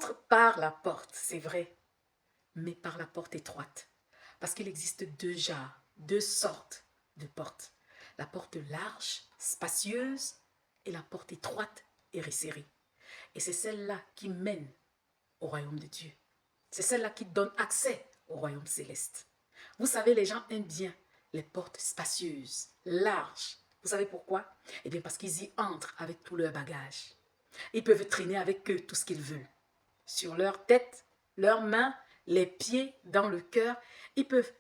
entre par la porte, c'est vrai, mais par la porte étroite. Parce qu'il existe deux genres, deux sortes de portes. La porte large, spacieuse, et la porte étroite et resserrée. Et c'est celle-là qui mène au royaume de Dieu. C'est celle-là qui donne accès au royaume céleste. Vous savez, les gens aiment bien les portes spacieuses, larges. Vous savez pourquoi? Eh bien parce qu'ils y entrent avec tout leur bagage. Ils peuvent traîner avec eux tout ce qu'ils veulent. Sur leur tête, leurs mains, les pieds, dans le cœur. Ils peuvent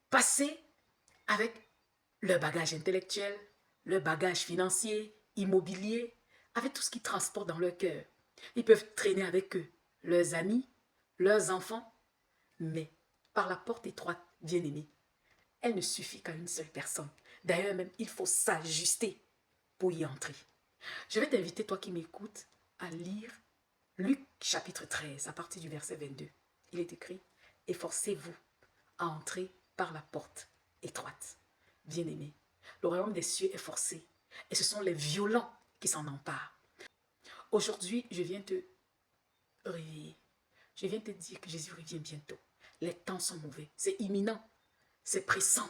passer avec leur bagage intellectuel, leur bagage financier, immobilier, avec tout ce qu'ils transportent dans leur cœur. Ils peuvent traîner avec eux leurs amis, leurs enfants, mais par la porte étroite, bien-aimée, elle ne suffit qu'à une seule personne. D'ailleurs, même, il faut s'ajuster pour y entrer. Je vais t'inviter, toi qui m'écoutes, à lire Luc chapitre 13, à partir du verset 22. Il est écrit, « Efforcez-vous à entrer par la porte étroite. » Bien-aimé, le royaume des cieux est forcé et ce sont les violents qui s'en emparent. Aujourd'hui, je viens te réveiller. Je viens te dire que Jésus revient bientôt. Les temps sont mauvais, c'est imminent, c'est pressant,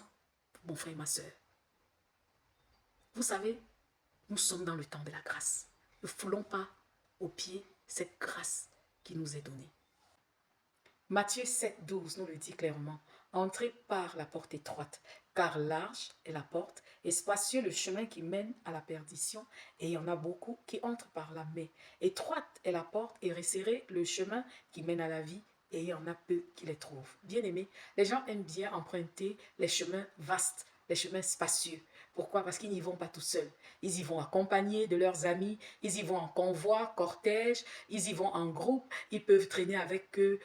mon frère et ma soeur. Vous savez, nous sommes dans le temps de la grâce. Ne foulons pas aux pieds cette grâce qui nous est donnée. Matthieu 7, 12 nous le dit clairement. Entrez par la porte étroite, car large est la porte et spacieux le chemin qui mène à la perdition, et il y en a beaucoup qui entrent par là. Mais étroite est la porte et resserré le chemin qui mène à la vie, et il y en a peu qui les trouvent. Bien aimés, les gens aiment bien emprunter les chemins vastes, les chemins spacieux. Pourquoi? Parce qu'ils n'y vont pas tout seuls. Ils y vont accompagnés de leurs amis, ils y vont en convoi, cortège, ils y vont en groupe, ils peuvent traîner avec eux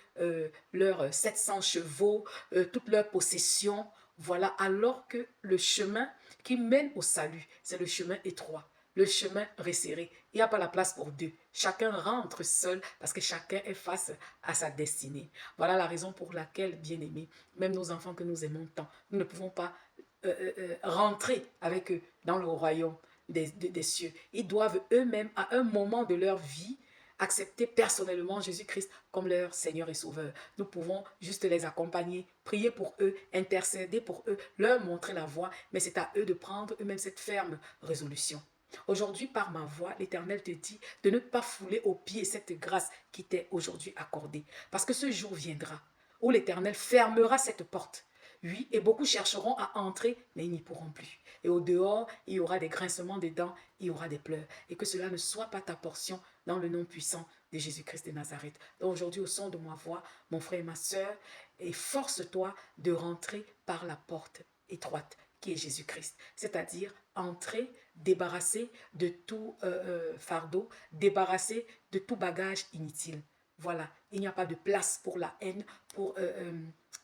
leurs 700 chevaux, toutes leurs possessions. Voilà, alors que le chemin qui mène au salut, c'est le chemin étroit, le chemin resserré. Il n'y a pas la place pour deux. Chacun rentre seul parce que chacun est face à sa destinée. Voilà la raison pour laquelle, bien aimés, même nos enfants que nous aimons tant, nous ne pouvons pas rentrer avec eux dans le royaume des cieux. Ils doivent eux-mêmes, à un moment de leur vie, accepter personnellement Jésus-Christ comme leur Seigneur et Sauveur. Nous pouvons juste les accompagner, prier pour eux, intercéder pour eux, leur montrer la voie, mais c'est à eux de prendre eux-mêmes cette ferme résolution. Aujourd'hui, par ma voix, l'Éternel te dit de ne pas fouler aux pieds cette grâce qui t'est aujourd'hui accordée. Parce que ce jour viendra où l'Éternel fermera cette porte. Oui, et beaucoup chercheront à entrer, mais ils n'y pourront plus. Et au dehors, il y aura des grincements des dents, il y aura des pleurs. Et que cela ne soit pas ta portion dans le nom puissant de Jésus-Christ de Nazareth. Donc aujourd'hui, au son de ma voix, mon frère et ma soeur, efforce-toi de rentrer par la porte étroite qui est Jésus-Christ. C'est-à-dire entrer, débarrasser de tout fardeau, débarrasser de tout bagage inutile. Voilà, il n'y a pas de place pour la haine, pour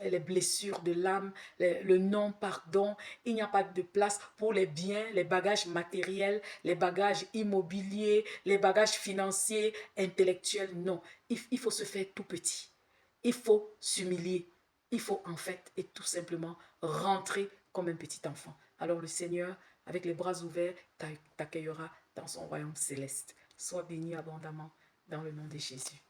les blessures de l'âme, le non-pardon. Il n'y a pas de place pour les biens, les bagages matériels, les bagages immobiliers, les bagages financiers, intellectuels. Non, il faut se faire tout petit. Il faut s'humilier. Il faut en fait et tout simplement rentrer comme un petit enfant. Alors le Seigneur, avec les bras ouverts, t'accueillera dans son royaume céleste. Sois béni abondamment dans le nom de Jésus.